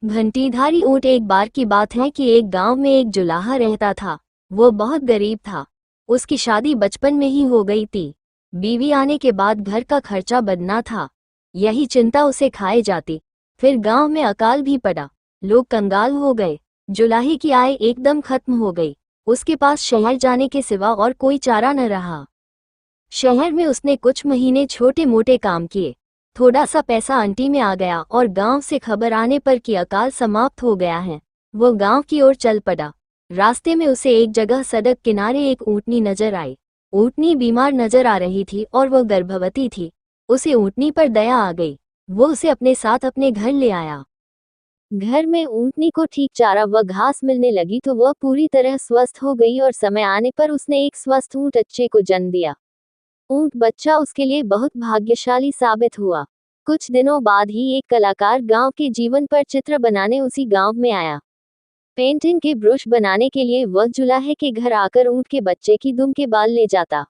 घंटीधारी ऊंट। एक बार की बात है कि एक गांव में एक जुलाहा रहता था। वो बहुत गरीब था। उसकी शादी बचपन में ही हो गई थी। बीवी आने के बाद घर का खर्चा बढ़ना था, यही चिंता उसे खाए जाती। फिर गांव में अकाल भी पड़ा, लोग कंगाल हो गए। जुलाहे की आय एकदम खत्म हो गई। उसके पास शहर जाने के सिवा और कोई चारा न रहा। शहर में उसने कुछ महीने छोटे मोटे काम किए। थोड़ा सा पैसा अंटी में आ गया और गांव से खबर आने पर कि अकाल समाप्त हो गया है, वो गांव की ओर चल पड़ा। रास्ते में उसे एक जगह सड़क किनारे एक ऊँटनी नजर आई। ऊँटनी बीमार नजर आ रही थी और वह गर्भवती थी। उसे ऊँटनी पर दया आ गई। वो उसे अपने साथ अपने घर ले आया। घर में ऊँटनी को ठीक चारा व घास मिलने लगी तो वह पूरी तरह स्वस्थ हो गई और समय आने पर उसने एक स्वस्थ ऊँट बच्चे को जन्म दिया। ऊँट बच्चा उसके लिए बहुत भाग्यशाली साबित हुआ। कुछ दिनों बाद ही एक कलाकार गांव के जीवन पर चित्र बनाने उसी गांव में आया। पेंटिंग के ब्रश बनाने के लिए वह जुलाहे के घर आकर ऊँट के बच्चे की दुम के बाल ले जाता।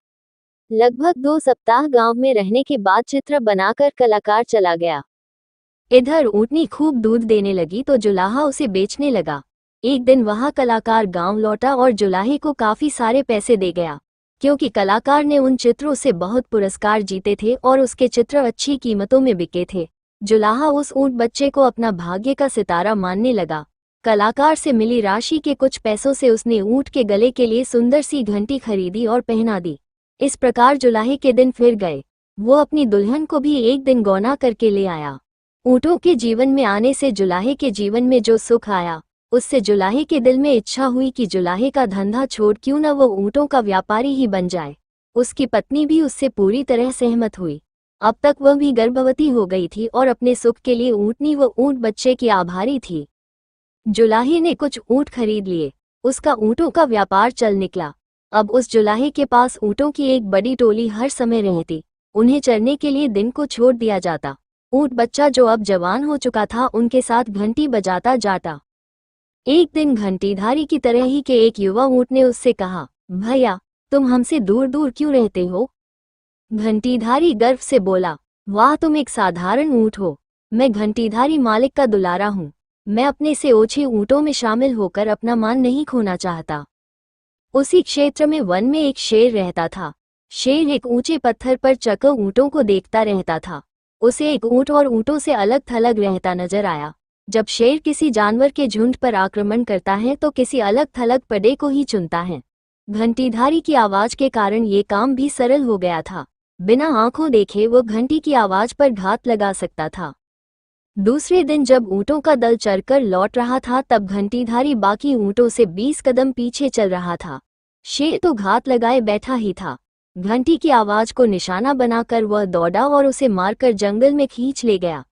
लगभग 2 सप्ताह गांव में रहने के बाद चित्र बनाकर कलाकार चला गया। इधर ऊँटनी खूब दूध देने लगी तो जुलाहा उसे बेचने लगा। एक दिन वहां कलाकार गांव लौटा और जुलाहे को काफी सारे पैसे दे गया, क्योंकि कलाकार ने उन चित्रों से बहुत पुरस्कार जीते थे और उसके चित्र अच्छी कीमतों में बिके थे। जुलाहा उस ऊँट बच्चे को अपना भाग्य का सितारा मानने लगा। कलाकार से मिली राशि के कुछ पैसों से उसने ऊँट के गले के लिए सुंदर सी घंटी खरीदी और पहना दी। इस प्रकार जुलाहे के दिन फिर गए। वो अपनी दुल्हन को भी एक दिन गौना करके ले आया। ऊँटों के जीवन में आने से जुलाहे के जीवन में जो सुख आया, उससे जुलाहे के दिल में इच्छा हुई कि जुलाहे का धंधा छोड़ क्यों न वो ऊँटों का व्यापारी ही बन जाए। उसकी पत्नी भी उससे पूरी तरह सहमत हुई। अब तक वह भी गर्भवती हो गई थी और अपने सुख के लिए ऊँटनी व ऊँट बच्चे की आभारी थी। जुलाहे ने कुछ ऊँट खरीद लिए। उसका ऊँटों का व्यापार चल निकला। अब उस जुलाहे के पास ऊँटों की एक बड़ी टोली हर समय रहती। उन्हें चरने के लिए दिन को छोड़ दिया जाता। ऊँट बच्चा जो अब जवान हो चुका था उनके साथ घंटी बजाता जाता। एक दिन घंटीधारी की तरह ही के एक युवा ऊँट ने उससे कहा, भैया, तुम हमसे दूर दूर क्यों रहते हो? घंटीधारी गर्व से बोला, वाह, तुम एक साधारण ऊँट हो। मैं घंटीधारी मालिक का दुलारा हूँ। मैं अपने से ओछे ऊँटों में शामिल होकर अपना मान नहीं खोना चाहता। उसी क्षेत्र में वन में एक शेर रहता था। शेर एक ऊंचे पत्थर पर चकर ऊँटों को देखता रहता था। उसे एक ऊँट और ऊँटों से अलग थलग रहता नजर आया। जब शेर किसी जानवर के झुंड पर आक्रमण करता है तो किसी अलग थलग पड़े को ही चुनता है। घंटीधारी की आवाज के कारण ये काम भी सरल हो गया था। बिना आंखों देखे वो घंटी की आवाज पर घात लगा सकता था। दूसरे दिन जब ऊँटों का दल चरकर लौट रहा था तब घंटीधारी बाकी ऊँटों से 20 कदम पीछे चल रहा था। शेर तो घात लगाए बैठा ही था। घंटी की आवाज को निशाना बनाकर वह दौड़ा और उसे मारकर जंगल में खींच ले गया।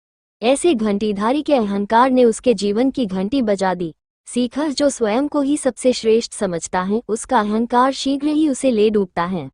ऐसे घंटीधारी के अहंकार ने उसके जीवन की घंटी बजा दी। सीखा, जो स्वयं को ही सबसे श्रेष्ठ समझता है उसका अहंकार शीघ्र ही उसे ले डूबता है।